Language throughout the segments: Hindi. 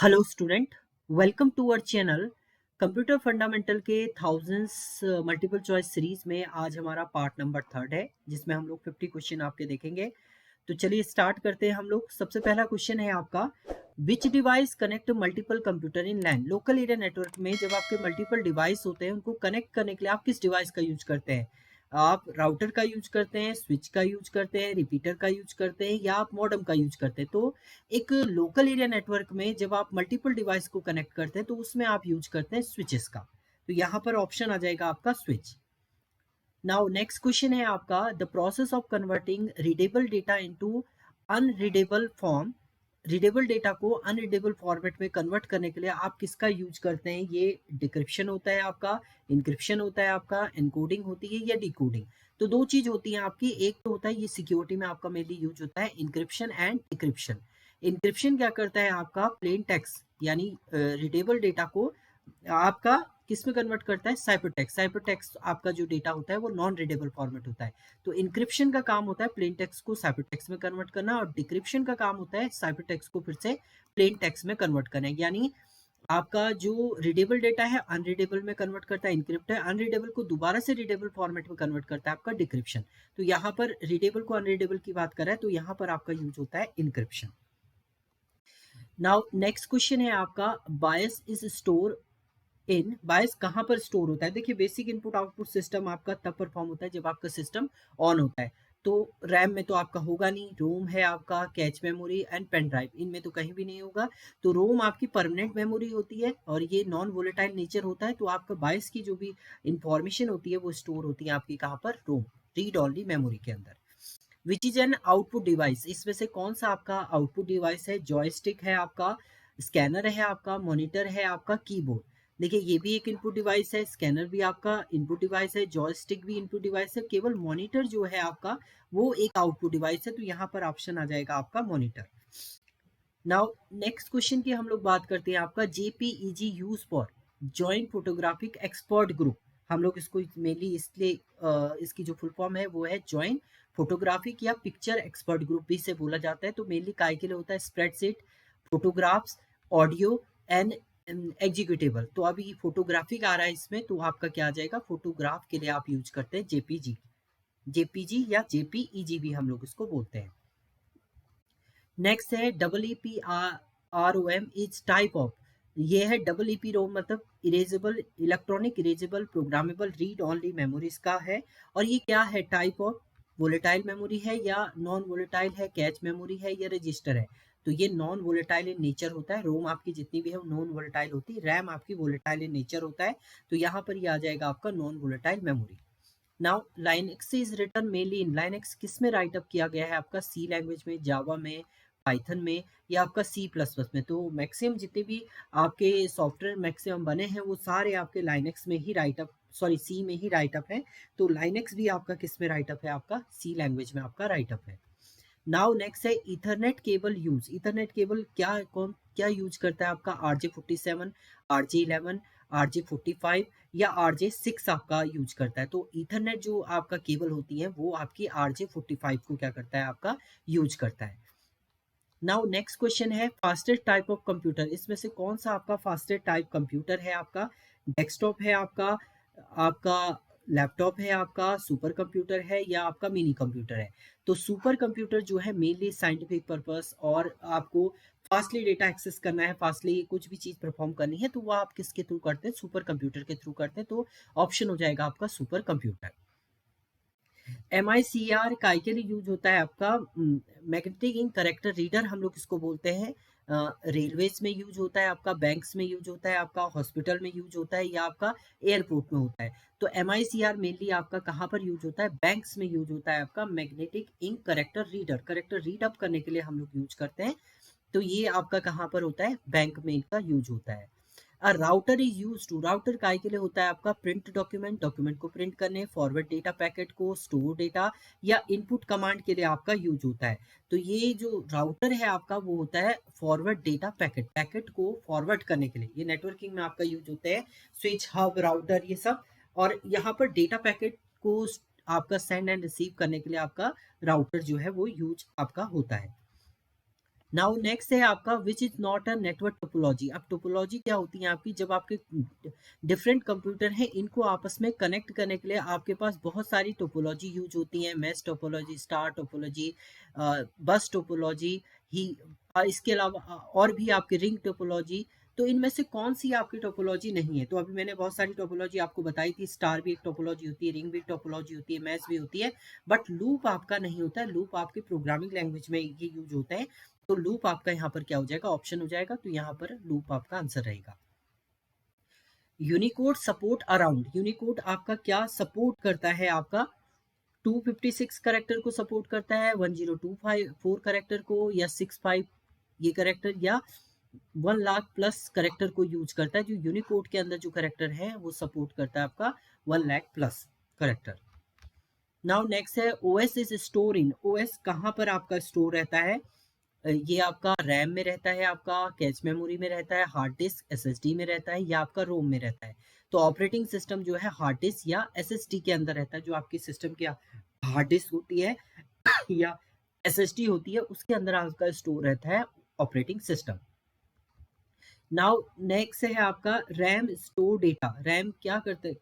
Hello student, welcome to our channel. Computer fundamental के थाउजेंड्स मल्टीपल चॉइस सीरीज में आज हमारा पार्ट नंबर 3 है, जिसमें हम लोग 50 क्वेश्चन आपके देखेंगे। तो चलिए स्टार्ट करते हैं हम लोग। सबसे पहला क्वेश्चन है आपका, which device connect multiple computer in LAN. Local area network में जब आपके मल्टीपल डिवाइस होते हैं, उनको कनेक्ट करने के लिए आप किस डिवाइस का यूज करते हैं? आप राउटर का यूज करते हैं, स्विच का यूज करते हैं, रिपीटर का यूज करते हैं, या आप मॉडेम का यूज करते हैं? तो एक लोकल एरिया नेटवर्क में जब आप मल्टीपल डिवाइस को कनेक्ट करते हैं, तो उसमें आप यूज करते हैं स्विचेस का। तो यहाँ पर ऑप्शन आ जाएगा आपका स्विच। नाउ नेक्स्ट क्वेश्चन है आपका, the process of converting readable data into unreadable form. Readable data को अनरीडेबल फॉर्मेट में कन्वर्ट करने के लिए आप किसका यूज करते हैं? ये डिक्रिप्शन होता है आपका, इंक्रिप्शन होता है आपका, एनकोडिंग होती है, या डिकोडिंग। तो दो चीज होती हैं आपकी। एक तो होता है ये सिक्योरिटी में आपका मेनली यूज होता है, इंक्रिप्शन एंड डिक्रिप्शन। इंक्रिप्शन क्या करता है? आपका प्लेन टेक्स्ट यानी रीडेबल डेटा को आपका किस में कन्वर्ट करता है? साइपर टेक्स्ट। साइपर टेक्स्ट आपका जो डेटा होता है वो नॉन रीडेबल फॉर्मेट होता है। तो इंक्रिप्शन का काम होता है प्लेन टेक्स्ट को साइपर टेक्स्ट में कन्वर्ट करना, और डिक्रिप्शन का काम होता है साइपर टेक्स्ट को फिर से प्लेन टेक्स्ट में कन्वर्ट करना। यानी आपका जो रीडेबल डेटा है अनरीडेबल में कन्वर्ट करता है इंक्रिप्ट है, अनरीडेबल को दोबारा से रीडेबल फॉर्मेट में कन्वर्ट करता है आपका डिक्रिप्शन। तो यहाँ पर रीडेबल को अनरीडेबल की बात कर रहा है, तो यहाँ पर आपका यूज होता है इंक्रिप्शन। नाउ नेक्स्ट क्वेश्चन है आपका, बायस इज स्टोर इन। बायस कहाँ पर स्टोर होता है? देखिए, बेसिक इनपुट आउटपुट सिस्टम आपका तब परफॉर्म होता है जब आपका सिस्टम ऑन होता है। तो रैम में तो आपका होगा नहीं, रोम है आपका, cache memory and pen drive, इनमें तो कहीं भी नहीं होगा। तो रोम आपकी परमानेंट मेमोरी होती है और ये नॉन वोलेटाइल नेचर होता है। तो आपका बायस की जो भी इंफॉर्मेशन होती है वो स्टोर होती है आपकी कहाँ पर? रोम, रीड ऑनली मेमोरी के अंदर। Which is an output device. इसमें से कौन सा आपका आउटपुट डिवाइस है? जॉयस्टिक है आपका, स्कैनर है आपका, मॉनिटर है आपका, कीबोर्ड। देखिए, ये भी एक इनपुट डिवाइस है, स्कैनर भी आपका इनपुट डिवाइस है, जॉयस्टिक भी इनपुट डिवाइस है। केवल मॉनिटर जो है आपका वो एक आउटपुट डिवाइस है। तो यहाँ पर ऑप्शन आ जाएगा आपका मॉनिटर। नाउ नेक्स्ट क्वेश्चन की हम लोग बात करते हैं आपका, JPEG use for joint photographic expert group. हम लोग इसको मेनली इसलिए इसकी जो फुल फॉर्म है वो है जॉइंट फोटोग्राफिक या पिक्चर एक्सपर्ट ग्रुप भी से बोला जाता है। तो मेनली काय के लिए होता है? Spreadsheet, photographs, audio and executable. तो अभी फोटोग्राफिक आ रहा है इसमें, तो आपका क्या आ जाएगा? फोटोग्राफ के लिए आप यूज करते हैं जेपीजी। जेपीजी या जेपीईजी भी हम लोग इसको बोलते हैं। नेक्स्ट है double E P R O M is type of. ये है डबल ई पी रोम, मतलब erasable, electronic erasable programmable read only memories का है। और ये क्या है? टाइप ऑफ वोलेटाइल मेमोरी है या नॉन वोलेटाइल है, कैच मेमोरी है या रजिस्टर है? तो ये नॉन वोलेटाइल इन नेचर होता है। रोम आपकी जितनी भी है वो नॉन वोलेटाइल होती है, रैम आपकी वोलेटाइल इन नेचर होता है। तो यहाँ पर ये आ जाएगा आपका non volatile memory. Now Linux is written mainly in. Linux किस में राइट अप किया गया है आपका? सी लैंग्वेज में, जावा में, पाइथन में, या आपका सी प्लस प्लस में। तो मैक्सिमम जितने भी आपके सॉफ्टवेयर मैक्सिमम बने हैं वो सारे आपके लाइनक्स में ही राइट अप, सॉरी सी में ही राइट अप है। तो लाइनक्स भी आपका किस में राइट अप है? आपका सी लैंग्वेज में आपका राइट अप है। नाउ नेक्स्ट है Ethernet cable use. Ethernet cable क्या यूज करता है आपका? RJ47, RJ11, RJ45 या RJ6 आपका यूज करता है। तो इथरनेट जो आपका केबल होती है वो आपकी RJ45 को क्या करता है? आपका यूज करता है। नाउ नेक्स्ट क्वेश्चन है, फास्टेस्ट टाइप ऑफ कंप्यूटर। इसमें से कौन सा आपका फास्टेस्ट टाइप कंप्यूटर है? आपका डेस्कटॉप है आपका, आपका लैपटॉप है आपका, सुपर कंप्यूटर है, या आपका मिनी कंप्यूटर है? तो सुपर कंप्यूटर जो है मेनली साइंटिफिक पर्पस और आपको फास्टली डेटा एक्सेस करना है, फास्टली कुछ भी चीज परफॉर्म करनी है, तो वो आप किसके थ्रू करते हैं? सुपर कंप्यूटर के थ्रू करते हैं। तो ऑप्शन हो जाएगा आपका सुपर कंप्यूटर। MICR काय के लिए यूज होता है आपका? मैग्नेटिक इंक करेक्टर रीडर हम लोग इसको बोलते हैं। रेलवेज में यूज होता है आपका, बैंक्स में यूज होता है आपका, हॉस्पिटल में यूज होता है, या आपका एयरपोर्ट में होता है। तो MICR मेनली आपका कहाँ पर यूज होता है? बैंक्स में यूज होता है आपका। Magnetic ink character reader, character read up करने के लिए हम लोग यूज करते हैं। तो ये आपका कहाँ पर होता है? बैंक में इनका यूज होता है। Router is use to. Router काय के लिए होता है आपका? प्रिंट डॉक्यूमेंट, डॉक्यूमेंट को प्रिंट करने, फॉरवर्ड डेटा पैकेट को, स्टोर डेटा, या इनपुट कमांड के लिए आपका यूज होता है। तो ये जो राउटर है आपका वो होता है फॉरवर्ड डेटा पैकेट, पैकेट को फॉरवर्ड करने के लिए। ये नेटवर्किंग में आपका यूज होते हैं, स्विच, हब, राउटर, ये सब। और यहाँ पर डेटा पैकेट को आपका सेंड एंड रिसीव करने के लिए आपका राउटर जो है वो यूज आपका होता है। नाउ नेक्स्ट है आपका which is not a network topology. अब टोपोलॉजी क्या होती है आपकी, जब आपके डिफरेंट कंप्यूटर हैं इनको आपस में कनेक्ट करने के लिए आपके पास बहुत सारी टोपोलॉजी यूज होती है। Mesh topology, star topology, bus topology ही, इसके अलावा और भी आपकी रिंग टोपोलॉजी। तो इनमें से कौन सी आपकी टोपोलॉजी नहीं है? तो अभी मैंने बहुत सारी टोपोलॉजी आपको बताई थी। स्टार भी एक टोपोलॉजी होती है, रिंग भी टोपोलॉजी होती है, मैश भी होती है, बट लूप आपका नहीं होता है। लूप आपकी प्रोग्रामिंग लैंग्वेज में ये यूज होता है। तो लूप आपका यहाँ पर क्या हो जाएगा, ऑप्शन हो जाएगा। तो यहाँ पर लूप आपका आंसर रहेगा। यूनिकोड सपोर्ट अराउंड, यूनिकोड आपका क्या सपोर्ट करता है? आपका 256 करेक्टर को सपोर्ट करता है, 1024 करेक्टर को, या 65 ये करेक्टर, या 1 लाख प्लस करेक्टर को यूज करता है। जो यूनिकोड के अंदर जो करेक्टर है वो सपोर्ट करता है आपका 1 lakh plus character. Now next है OS is store in, OS कहाँ पर आपका स्टोर रहता है? ये आपका रैम में रहता है, आपका कैच मेमोरी में रहता है, हार्ड डिस्क एसएसडी में रहता है, या आपका रोम में रहता है। तो ऑपरेटिंग सिस्टम जो है हार्ड डिस्क या एसएसडी के अंदर रहता है। जो आपकी सिस्टम की हार्ड डिस्क होती है या एसएसडी होती है उसके अंदर आपका स्टोर रहता है ऑपरेटिंग सिस्टम। नाउ नेक्स्ट है आपका रैम स्टोर डेटा। रैम क्या करता है?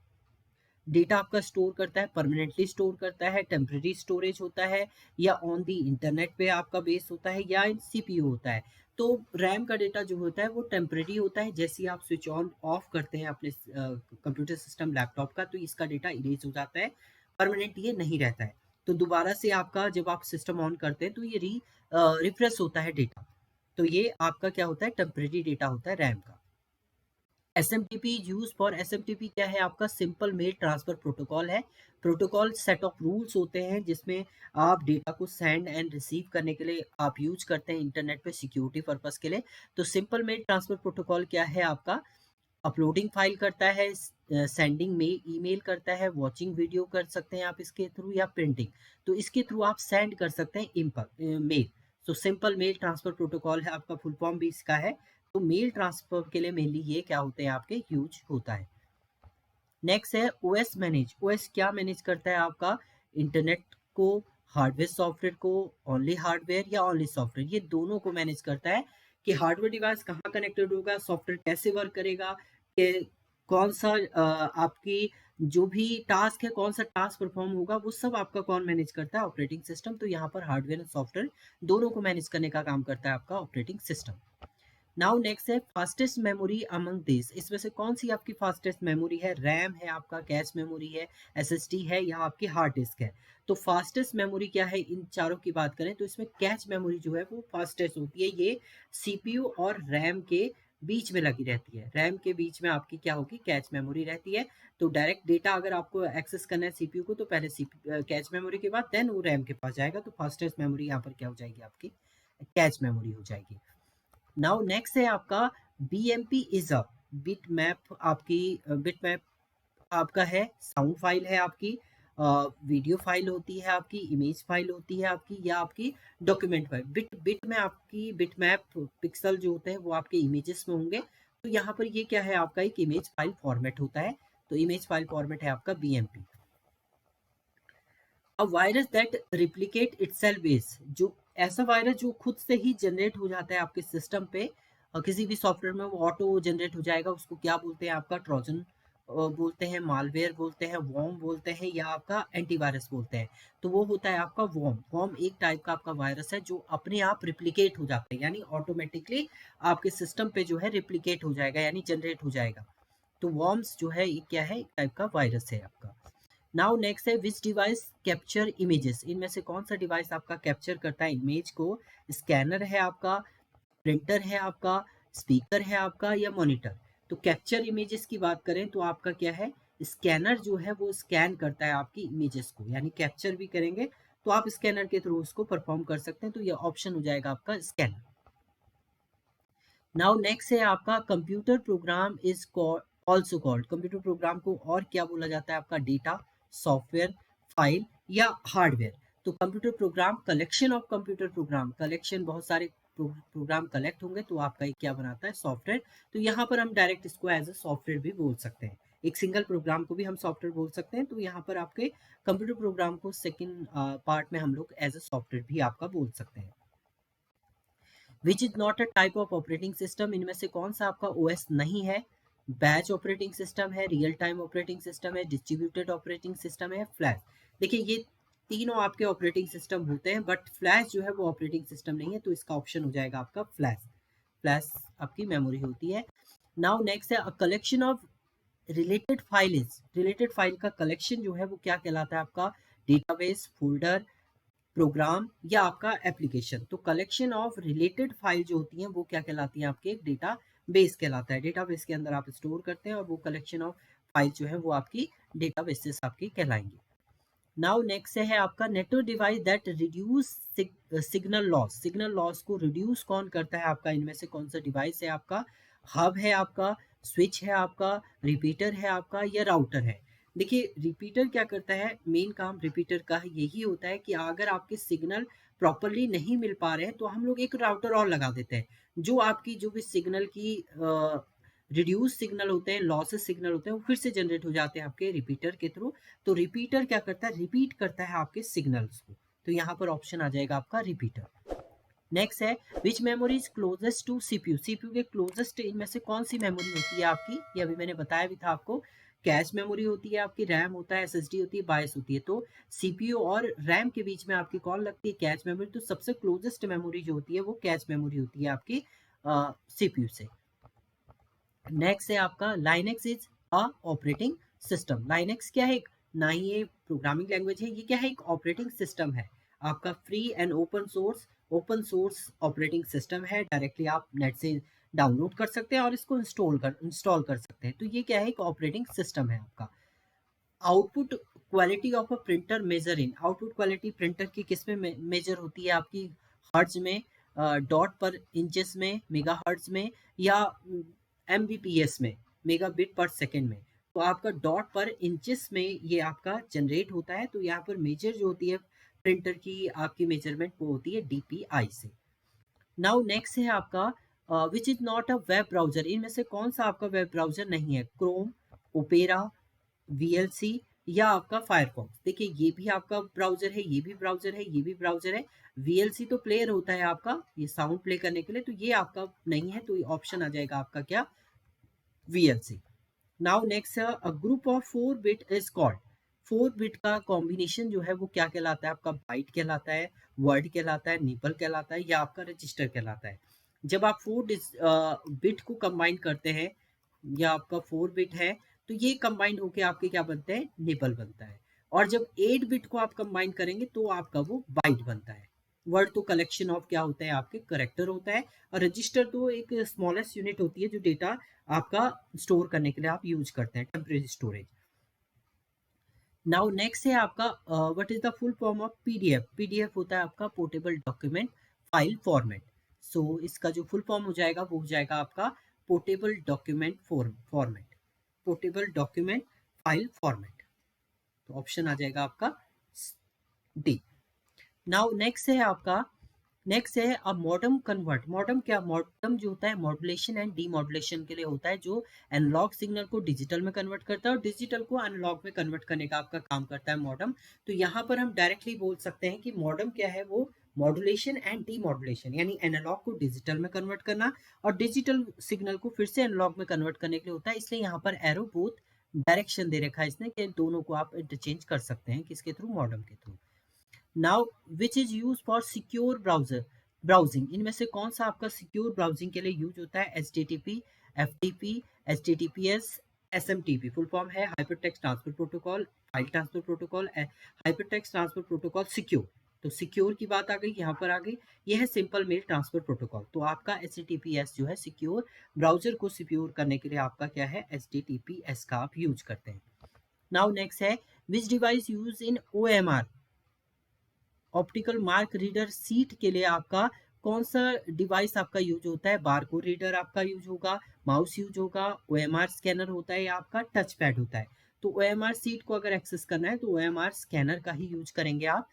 डेटा आपका स्टोर करता है, परमानेंटली स्टोर करता है, टेम्परेरी स्टोरेज होता है, या ऑन दी इंटरनेट पे आपका बेस होता है, या इन सीपीयू होता है। तो रैम का डेटा जो होता है वो टेम्परेरी होता है। जैसे ही आप स्विच ऑन ऑफ करते हैं अपने कंप्यूटर सिस्टम लैपटॉप का, तो इसका डेटा इरेज हो जाता है, परमानेंट ये नहीं रहता है। तो दोबारा से आपका जब आप सिस्टम ऑन करते हैं तो ये रिफ्रेश होता है डेटा। तो ये आपका क्या होता है, टेम्परेरी डेटा होता है रैम का। SMTP यूज फॉर, SMTP क्या है आपका? सिंपल मेल ट्रांसफर प्रोटोकॉल है। प्रोटोकॉल सेट ऑफ रूल्स होते हैं जिसमें आप डेटा को सेंड एंड रिसीव करने के लिए आप यूज करते हैं इंटरनेट पे सिक्योरिटी पर्पस के लिए। तो सिंपल मेल ट्रांसफर प्रोटोकॉल क्या है आपका? अपलोडिंग फाइल करता है, सेंडिंग में ईमेल करता है, वॉचिंग वीडियो कर सकते हैं आप इसके थ्रू, या प्रिंटिंग। तो इसके थ्रू आप सेंड कर सकते हैं मेल। तो सिंपल मेल ट्रांसफर प्रोटोकॉल है आपका, फुल फॉर्म भी इसका है। तो मेल ट्रांसफर के लिए मेनली ये क्या होते हैं आपके यूज होता है। नेक्स्ट है ओएस मैनेज। ओएस क्या मैनेज करता है आपका? इंटरनेट को, हार्डवेयर सॉफ्टवेयर को, ओनली हार्डवेयर या ओनली सॉफ्टवेयर, ये दोनों को मैनेज करता है। कि हार्डवेयर डिवाइस कहाँ कनेक्टेड होगा, सॉफ्टवेयर कैसे वर्क करेगा, कि कौन सा आपकी जो भी टास्क है, कौन सा टास्क परफॉर्म होगा, वो सब आपका कौन मैनेज करता है? Operating system. तो यहाँ पर हार्डवेयर और सॉफ्टवेयर दोनों को मैनेज करने का काम करता है आपका ऑपरेटिंग सिस्टम। नाउ नेक्स्ट है फास्टेस्ट मेमोरी अमंग दिस। इसमें से कौन सी आपकी फास्टेस्ट मेमोरी है? रैम है आपका, कैश मेमोरी है, एसएसडी है, या आपकी हार्ड डिस्क है? तो फास्टेस्ट मेमोरी क्या है? इन चारों की बात करें तो इसमें कैच मेमोरी जो है वो फास्टेस्ट होती है। ये सीपीयू और रैम के बीच में लगी रहती है। रैम के बीच में आपकी क्या होगी? कैच मेमोरी रहती है। तो डायरेक्ट डेटा अगर आपको एक्सेस करना है सीपीयू को, तो पहले कैच मेमोरी के बाद देन वो रैम के पास जाएगा। तो फास्टेस्ट मेमोरी यहाँ पर क्या हो जाएगी? आपकी कैच मेमोरी हो जाएगी। नाउ नेक्स्ट है आपका BMP is a bit map. आपकी बिट मैप आपका है, साउंड फाइल है आपकी, वीडियो फाइल होती है आपकी, इमेज फाइल होती है आपकी, या आपकी डॉक्यूमेंट फाइल। बिट बिट में आपकी बिट मैप पिक्सल जो होते हैं वो आपके इमेजेस में होंगे। तो यहाँ पर ये क्या है आपका? एक इमेज फाइल फॉर्मेट होता है। तो इमेज फाइल फॉर्मेट है आपका BMP। A virus that replicate itself is, जो ऐसा वायरस जो खुद से ही जनरेट हो जाता है आपके सिस्टम पे, किसी भी सॉफ्टवेयर में वो ऑटो जनरेट हो जाएगा, उसको क्या बोलते हैं? आपका ट्रोजन बोलते हैं, मालवेयर बोलते हैं, वॉर्म बोलते हैं, या आपका एंटीवायरस बोलते हैं। तो वो होता है आपका वॉर्म। वॉर्म एक टाइप का आपका वायरस है जो अपने आप रिप्लिकेट हो जाता है, यानी ऑटोमेटिकली आपके सिस्टम पे जो है रिप्लिकेट हो जाएगा, यानी जनरेट हो जाएगा। तो वॉर्म्स जो है ये क्या है? एक टाइप का वायरस है आपका। नाउ नेक्स्ट है विच डिवाइस कैप्चर इमेजेस। इनमें से कौन सा डिवाइस आपका कैप्चर करता है इमेज को? स्कैनर है आपका, प्रिंटर है आपका, स्पीकर है आपका, या मॉनिटर? तो कैप्चर इमेजेस की बात करें तो आपका क्या है? स्कैनर जो है वो स्कैन करता है आपकी इमेजेस को, यानी कैप्चर भी करेंगे तो आप स्कैनर के थ्रू उसको परफॉर्म कर सकते हैं। तो ये ऑप्शन हो जाएगा आपका स्कैनर। नाउ नेक्स्ट है आपका computer program is also called. Computer program को और क्या बोला जाता है? आपका डेटा, सॉफ्टवेयर, फाइल, या हार्डवेयर? तो computer program collection of computer program, collection बहुत सारे प्रोग्राम कलेक्ट होंगे तो आपका एक क्या बनाता है? सॉफ्टवेयर। तो यहाँ पर हम डायरेक्ट इसको एज अ सॉफ्टवेयर भी बोल सकते हैं। एक सिंगल प्रोग्राम को भी हम सॉफ्टवेयर बोल सकते हैं। तो यहाँ पर आपके कंप्यूटर प्रोग्राम को सेकेंड पार्ट में हम लोग एज अ सॉफ्टवेयर भी आपका बोल सकते हैं। Which is not a type of operating system, इनमें से कौन सा आपका ओएस नहीं है? बैच ऑपरेटिंग सिस्टम है, रियल टाइम ऑपरेटिंग सिस्टम है, डिस्ट्रीब्यूटेड ऑपरेटिंग सिस्टम है, फ्लैश। देखिए ये तीनों आपके ऑपरेटिंग सिस्टम होते हैं, बट फ्लैश जो है वो ऑपरेटिंग सिस्टम नहीं है, तो इसका ऑप्शन हो जाएगा आपका फ्लैश। फ्लैश आपकी मेमोरी होती है। नाउ नेक्स्ट है a collection of related file is, related file का कलेक्शन जो है वो क्या कहलाता है आपका? डेटाबेस, फोल्डर, प्रोग्राम या आपका एप्लीकेशन। तो कलेक्शन ऑफ रिलेटेड फाइल जो होती हैं वो क्या कहलाती है? आपके एक डेटा बेस कहलाता है। डेटाबेस के अंदर आप स्टोर करते हैं और वो कलेक्शन ऑफ फाइल जो है वो आपकी डेटाबेसेस आपकी कहलाएंगी। नाउ नेक्स्ट है आपका network device that reduce signal loss. Signal loss को रिड्यूस कौन करता है आपका? इनमें से कौन सा डिवाइस है आपका? हब है आपका, स्विच है आपका, रिपीटर है आपका, या राउटर है? देखिए रिपीटर क्या करता है, मेन काम रिपीटर का यही होता है कि अगर आपके सिग्नल प्रॉपरली नहीं मिल पा रहे हैं तो हम लोग एक राउटर और लगा देते हैं, जो आपकी जो भी सिग्नल की रिड्यूस सिग्नल होते हैं, लॉसेस सिग्नल होते हैं, वो फिर से जनरेट हो जाते हैं आपके रिपीटर के थ्रू। तो रिपीटर क्या करता है? रिपीट करता है आपके सिग्नल्स को। तो यहाँ पर ऑप्शन आ जाएगा आपका रिपीटर। नेक्स्ट है which memory is closest to CPU. CPU के क्लोजेस्ट इनमें से कौन सी मेमोरी होती है आपकी? ये अभी मैंने बताया भी था आपको। कैश मेमोरी होती है आपकी, रैम होता है, एसएसडी होती है, बायस होती है। तो सीपीयू और रैम के बीच में आपकी कौन लगती है? Cache memory. तो सबसे क्लोजेस्ट मेमोरी जो होती है वो कैश मेमोरी होती है आपकी सीपीयू से। नेक्स्ट है आपका Linux is a operating system. Linux क्या है? ना ही ये प्रोग्रामिंग लैंग्वेज है, ये क्या है? एक ऑपरेटिंग सिस्टम है आपका, free and open source operating system है। डायरेक्टली आप नेट से डाउनलोड कर सकते हैं और इसको इंस्टॉल कर सकते हैं। तो ये क्या है? एक ऑपरेटिंग सिस्टम है आपका। Output quality of a printer measure in. Output quality printer की किस में मेजर होती है आपकी? हर्ट्ज में, डॉट पर इंचेस में, मेगा हर्ट्ज में, या एमबीपीएस में, मेगा बिट पर सेकेंड में? तो आपका डॉट पर इंचेस में ये आपका जनरेट होता है। तो यहाँ पर मेजर जो होती है प्रिंटर की आपकी मेजरमेंट वो होती है डीपीआई से। नाउ नेक्स्ट है आपका which is not a web browser. इनमें से कौन सा आपका वेब ब्राउजर नहीं है? क्रोम, ओपेरा, वीएलसी, या आपका फायरफॉक्स। देखिए ये भी आपका ब्राउजर है, ये भी ब्राउजर है, ये भी ब्राउजर है। वीएलसी तो प्लेयर होता है आपका, ये साउंड प्ले करने के लिए, तो ये आपका नहीं है। तो ऑप्शन आ जाएगा आपका क्या? वीएलसी। नाउ नेक्स्ट है a group of 4 bit is called. 4 bit का कॉम्बिनेशन जो है वो क्या कहलाता है आपका? बाइट कहलाता है, वर्ड कहलाता है, निपल कहलाता है, या आपका रजिस्टर कहलाता है? जब आप 4 बिट को कंबाइन करते हैं, या आपका 4 बिट है, तो ये कंबाइंड होके आपके क्या बनते हैं? निपल बनता है। और जब 8 बिट को आप कंबाइन करेंगे तो आपका वो बाइट बनता है। वर्ड तो कलेक्शन ऑफ क्या होता है? आपके करेक्टर होता है। और रजिस्टर तो एक स्मॉलेस्ट यूनिट होती है जो डेटा आपका स्टोर करने के लिए आप यूज करते हैं, टेम्परेरी स्टोरेज। नाउ नेक्स्ट है आपका what is the full form of PDF. PDF होता है आपका पोर्टेबल डॉक्यूमेंट फाइल फॉर्मेट। सो इसका जो फुल फॉर्म हो जाएगा वो हो जाएगा आपका portable document format, portable document file format. तो ऑप्शन आ जाएगा आपका डी। नाउ नेक्स्ट है आपका, नेक्स्ट है अब मॉडर्म कन्वर्ट। मॉडर्म क्या? मॉडर्म जो होता है मॉड्यूलेशन एंड डीमॉड्यूलेशन के लिए होता है, जो एनालॉग सिग्नल को डिजिटल में कन्वर्ट करता है और डिजिटल को एनालॉग में कन्वर्ट करने का आपका काम करता है मॉडर्म। तो यहाँ पर हम डायरेक्टली बोल सकते हैं कि मॉडर्म क्या है? वो मॉड्यूलेशन एंड डीमॉड्यूलेशन, यानी एनालॉग को डिजिटल में कन्वर्ट करना और डिजिटल सिग्नल को फिर से एनालॉग में कन्वर्ट करने के लिए होता है। इसलिए यहाँ पर एरो बोथ डायरेक्शन दे रखा है इसने कि दोनों को आप इंटरचेंज कर सकते हैं, किसके थ्रू? मॉडर्म के through. Now which is use for secure browser browsing. इनमें से कौन सा आपका सिक्योर ब्राउजिंग के लिए यूज होता है? HTTP, FTP, HTTPS, SMTP। Full form है hyper text transfer protocol, file transfer protocol, hyper text transfer protocol, secure. तो सिक्योर की बात आ गई, यहाँ पर आ गई। यह है सिंपल मेल ट्रांसफर प्रोटोकॉल। तो आपका HTTPS जो है सिक्योर ब्राउजर को सिक्योर करने के लिए आपका क्या है? HTTPS का आप यूज करते हैं। नाउ नेक्स्ट है विच device use in OMR, optical mark reader seat के लिए आपका कौन सा डिवाइस आपका यूज होता है? बारकोड रीडर आपका यूज होगा, माउस यूज होगा, ओएमआर स्कैनर होता है, या आपका टच पैड होता है? तो ओएमआर सीट को अगर एक्सेस करना है तो ओएमआर स्कैनर का ही यूज करेंगे आप।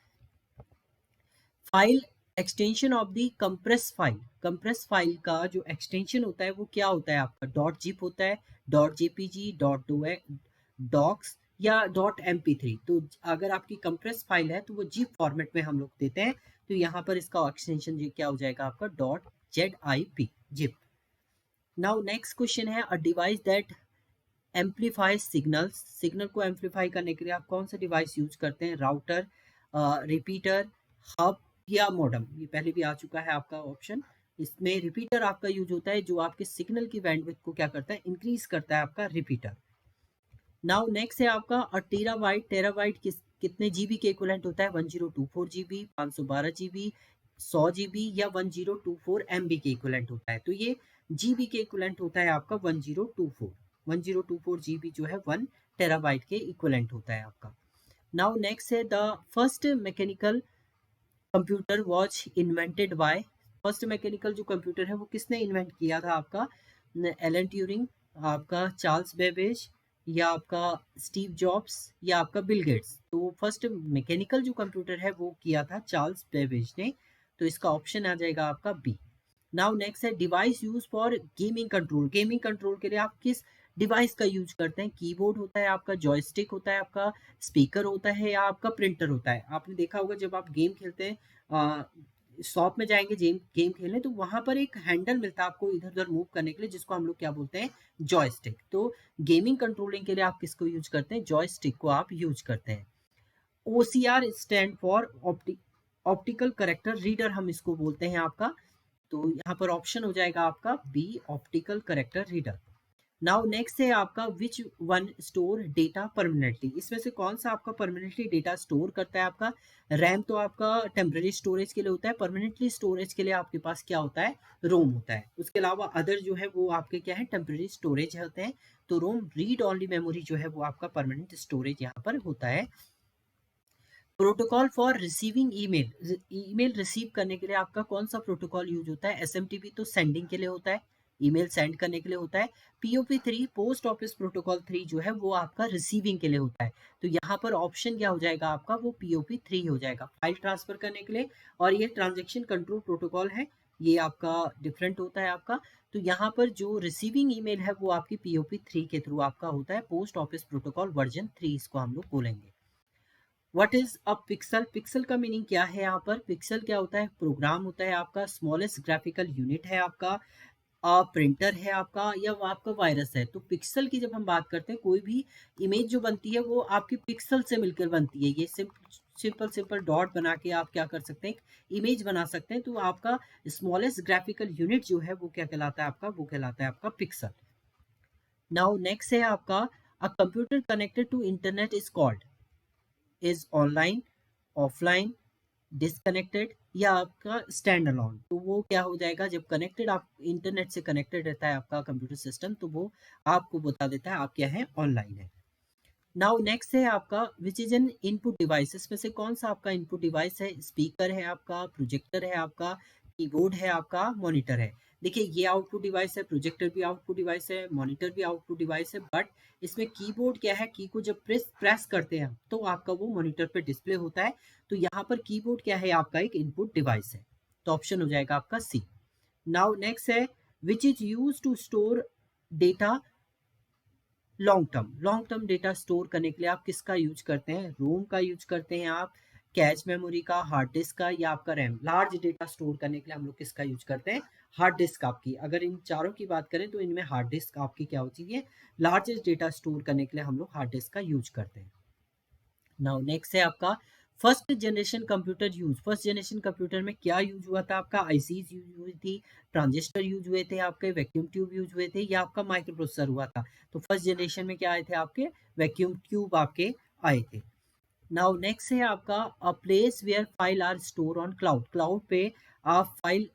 File extension of the compress file. Compress file का जो एक्सटेंशन होता है वो क्या होता है आपका? डॉट जिप होता है, डॉट जेपीजी, डॉट डॉक्स, या डॉट MP3। तो अगर आपकी कंप्रेस फाइल है तो वो जिप फॉर्मेट में हम लोग देते हैं। तो यहाँ पर इसका एक्सटेंशन क्या हो जाएगा आपका? Dot ZIP, zip. Now next question है, a device that amplify signal, signal को एम्पलीफाई करने के लिए आप कौन सा डिवाइस यूज करते हैं? राउटर, रिपीटर, हब या मॉडेम। ये पहले भी आ चुका है आपका ऑप्शन। इसमें रिपीटर आपका यूज होता है, जो आपके सिग्नल की बैंडविड्थ को क्या करता है? इंक्रीज करता है आपका रिपीटर। नाउ नेक्स्ट है आपका, अ टेराबाइट, टेराबाइट कितने जीबी के इक्विवेलेंट होता है? 1024 जीबी, 512 जीबी, 100 जीबी या 1024 एमबी के इक्विवेलेंट होता है? तो ये जीबी के इक्विवेलेंट होता है आपका 1024। 1024 जीबी जो है 1 टेराबाइट के इक्विवेलेंट होता है आपका। नाउ नेक्स्ट है, the first mechanical computer was invented by, first mechanical जो कंप्यूटर है वो किसने इन्वेंट किया था आपका? एलन ट्यूरिंग, आपका चार्ल्स बेबेज, या आपका स्टीव जॉब्स, या आपका बिल गेट्स? तो फर्स्ट मैकेनिकल जो कंप्यूटर है वो किया था चार्ल्स बेबेज ने, तो इसका ऑप्शन आ जाएगा आपका बी। नाउ नेक्स्ट है, device use for gaming control, gaming control के लिए आप किस डिवाइस का यूज करते हैं? कीबोर्ड होता है आपका, जॉयस्टिक होता है आपका, स्पीकर होता है, या आपका प्रिंटर होता है? आपने देखा होगा जब आप गेम खेलते हैं, शॉप में जाएंगे गेम गेम खेलने, तो वहां पर एक हैंडल मिलता है आपको इधर उधर मूव करने के लिए, जिसको हम लोग क्या बोलते हैं? जॉयस्टिक। तो गेमिंग कंट्रोलिंग के लिए आप किसको यूज करते हैं? जॉयस्टिक को आप यूज करते हैं। OCR stand for optical character reader, हम इसको बोलते हैं आपका। तो यहाँ पर ऑप्शन हो जाएगा आपका B, optical character reader. Now next है आपका, which one store data permanently, इसमें से कौन सा आपका परमानेंटली डेटा स्टोर करता है? आपका रैम तो आपका टेम्पररी स्टोरेज के लिए होता है, परमानेंटली स्टोरेज के लिए आपके पास क्या होता है? रोम होता है। उसके अलावा अदर जो है वो आपके क्या है? टेम्पररी स्टोरेज होते हैं। तो रोम रीड ऑनली मेमोरी जो है वो आपका परमानेंट स्टोरेज यहाँ पर होता है। Protocol for receiving email, email receive करने के लिए आपका कौन सा प्रोटोकॉल यूज होता है? SMTP तो सेंडिंग के लिए होता है, ईमेल सेंड करने के लिए होता है। POP3 पोस्ट ऑफिस प्रोटोकॉल 3 जो है वो आपका रिसीविंग के लिए होता है। तो यहाँ पर ऑप्शन क्या हो जाएगा आपका? वो POP3 हो जाएगा, फाइल ट्रांसफर करने के लिए। और ये ट्रांजेक्शन कंट्रोल प्रोटोकॉल है, ये आपका डिफरेंट होता है आपका। तो यहाँ पर जो रिसीविंग ईमेल है वो आपकी POP3 के थ्रू आपका होता है, पोस्ट ऑफिस प्रोटोकॉल वर्जन 3 इसको हम लोग बोलेंगे। What is a pixel, pixel का मीनिंग क्या है? यहाँ पर पिक्सल क्या होता है? प्रोग्राम होता है आपका, स्मॉलेस्ट ग्राफिकल यूनिट है आपका, प्रिंटर है आपका, या वो आपका वायरस है। तो पिक्सल की जब हम बात करते हैं, कोई भी इमेज जो बनती है वो आपकी पिक्सल से मिलकर बनती है। ये सिंपल सिंपल डॉट बना के आप क्या कर सकते हैं? इमेज बना सकते हैं। तो आपका स्मॉलेस्ट ग्राफिकल यूनिट जो है वो क्या कहलाता है आपका? वो कहलाता है आपका पिक्सल। नाउ नेक्स्ट है आपका, a computer connected to internet is called, is online, offline, disconnected, या आपका स्टैंड अलोन। तो वो क्या हो जाएगा? जब कनेक्टेड, आप इंटरनेट से कनेक्टेड रहता है आपका कंप्यूटर सिस्टम, तो वो आपको बता देता है आप क्या है? ऑनलाइन है। नाउ नेक्स्ट है आपका, which is an input device, इसमें से कौन सा आपका इनपुट डिवाइस है? स्पीकर है आपका, प्रोजेक्टर है आपका, कीबोर्ड है आपका, मॉनिटर है। देखिए ये आउटपुट डिवाइस है, प्रोजेक्टर भी आउटपुट डिवाइस है, मॉनिटर भी आउटपुट डिवाइस है, बट इसमें कीबोर्ड क्या है? की को जब प्रेस करते हैं तो आपका वो मॉनिटर पे डिस्प्ले होता है। तो यहाँ पर कीबोर्ड क्या है? आपका एक इनपुट डिवाइस है। तो ऑप्शन हो जाएगा आपका सी। नाउ नेक्स्ट है, which is use to store data long term data store करने के लिए आप किसका यूज करते हैं? रोम का यूज करते हैं आप, कैच मेमोरी का, हार्ड डिस्क का, या आपका रैम? लार्ज डेटा स्टोर करने के लिए हम लोग किसका यूज करते हैं? हार्ड डिस्क आपकी। अगर इन चारों की बात करें तो इनमें हार्ड डिस्क आपकी क्या होती है? लार्जेस्ट डेटा स्टोर करने के लिए हम लोग हार्ड डिस्क का यूज करते हैं। नाउ नेक्स्ट है आपका, first generation computer use, first generation computer में क्या यूज हुआ था आपका? आईसीज यूज हुई थी, ट्रांजिस्टर यूज हुए थे आपके, वैक्यूम ट्यूब यूज हुए थे, या आपका माइक्रो प्रोसेसर हुआ था? तो फर्स्ट जनरेशन में क्या आए थे आपके? वैक्यूम ट्यूब आपके आए थे। नाउ नेक्स्ट है आपका, a place where file are store on cloud, cloud पे आप फाइल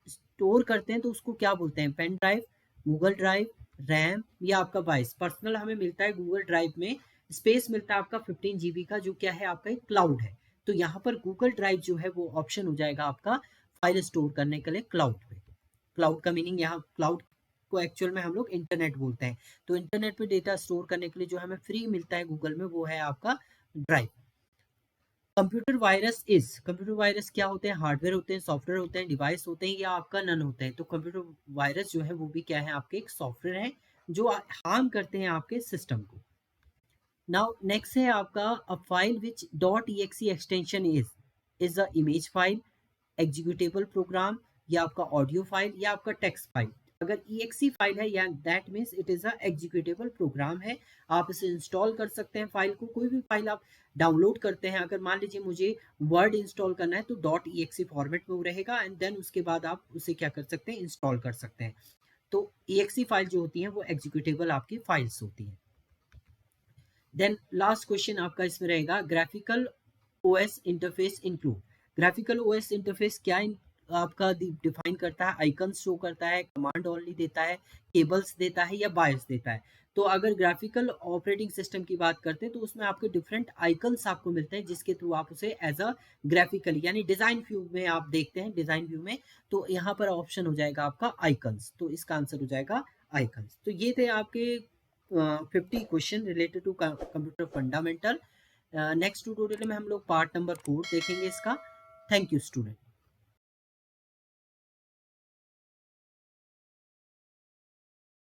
स्टोर करते हैं तो उसको क्या बोलते हैं? Pen drive, Google Drive, RAM, या आपका वाइस? पर्सनल हमें मिलता है गूगल ड्राइव में, स्पेस मिलता है आपका 15 GB का, जो क्या है? आपका एक क्लाउड है। तो यहाँ पर गूगल ड्राइव जो है वो ऑप्शन हो जाएगा आपका फाइल स्टोर करने के लिए क्लाउड पे। क्लाउड का मीनिंग यहाँ, क्लाउड को एक्चुअल में हम लोग इंटरनेट बोलते हैं। तो इंटरनेट पे डेटा स्टोर करने के लिए जो हमें फ्री मिलता है गूगल में, वो है आपका drive. Computer virus is, computer virus क्या होते हैं? हार्डवेयर होते हैं, सॉफ्टवेयर होते हैं, डिवाइस होते हैं, या आपका नन होते हैं? तो कंप्यूटर वायरस जो है वो भी क्या है? आपके एक सॉफ्टवेयर है जो हार्म करते हैं आपके सिस्टम को। नाउ नेक्स्ट है आपका, a file which .exe extension is a image file, executable program, या आपका ऑडियो फाइल या आपका टेक्स्ट फाइल। अगर exe फाइल है या that means it is a executable program है, आप इसे इंस्टॉल कर सकते हैं। फाइल को, कोई भी फाइल आप डाउनलोड करते हैं, अगर मान लीजिए मुझे वर्ड इंस्टॉल करना है तो .exe फॉर्मेट में वो रहेगा एंड देन उसके बाद आप उसे क्या कर सकते हैं, इंस्टॉल कर सकते हैं। तो exe फाइल जो होती है वो एग्जीक्यूटेबल आपकी फाइल्स होती हैं। देन लास्ट क्वेश्चन आपका इसमें रहेगा, graphical OS interface include. Graphical OS interface क्या आपका डिफाइन करता है? आइकन्स शो करता है, कमांड ओनली देता है, केबल्स देता है या बायस देता है? तो अगर ग्राफिकल ऑपरेटिंग सिस्टम की बात करते हैं तो उसमें आपके डिफरेंट आइकन्स आपको मिलते हैं जिसके थ्रू आप उसे एज अ ग्राफिकल यानी डिजाइन व्यू में आप देखते हैं, डिजाइन व्यू में। तो यहाँ पर ऑप्शन हो जाएगा आपका आइकन्स, तो इसका आंसर हो जाएगा आइकन्स। तो ये थे आपके 50 question related to computer fundamental. Next tutorial में हम लोग पार्ट नंबर 4 देखेंगे इसका। Thank you student.